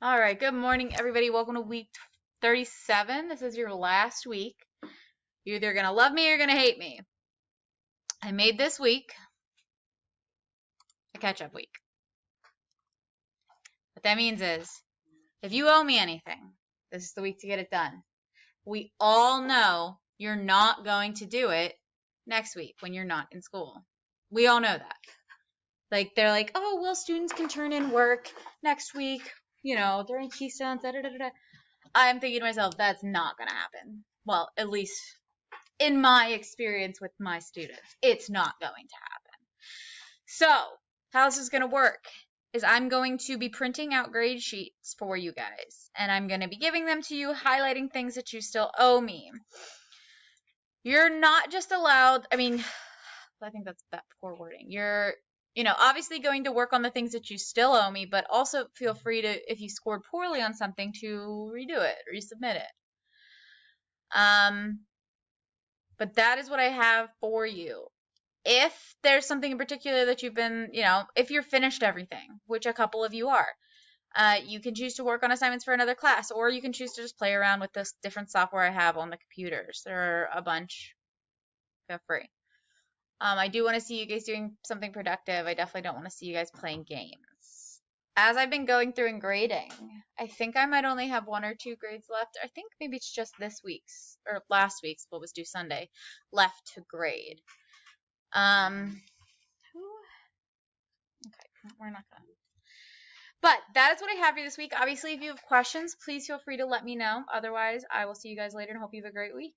All right, good morning, everybody. Welcome to week 37. This is your last week. You're either going to love me or you're going to hate me. I made this week a catch-up week. What that means is, if you owe me anything, this is the week to get it done. We all know you're not going to do it next week when you're not in school. We all know that. Like, they're like, oh, well, students can turn in work next week, during Keystones, da-da-da-da. I'm thinking to myself, that's not going to happen. Well, at least in my experience with my students, it's not going to happen. So, how this is going to work is I'm going to be printing out grade sheets for you guys, and I'm going to be giving them to you, highlighting things that you still owe me. You're not just allowed, I think that's that poor wording. You're obviously going to work on the things that you still owe me, but also feel free to, if you scored poorly on something, to redo it, resubmit it. But that is what I have for you. If there's something in particular that you've been, if you're finished everything, which a couple of you are, you can choose to work on assignments for another class, or you can choose to just play around with this different software I have on the computers. There are a bunch. Feel free. I do want to see you guys doing something productive. I definitely don't want to see you guys playing games. As I've been going through and grading, I think I might only have 1 or 2 grades left. I think maybe it's just this week's, or last week's, what was due Sunday, left to grade. Okay, we're not gonna. But that is what I have for you this week. Obviously, if you have questions, please feel free to let me know. Otherwise, I will see you guys later and hope you have a great week.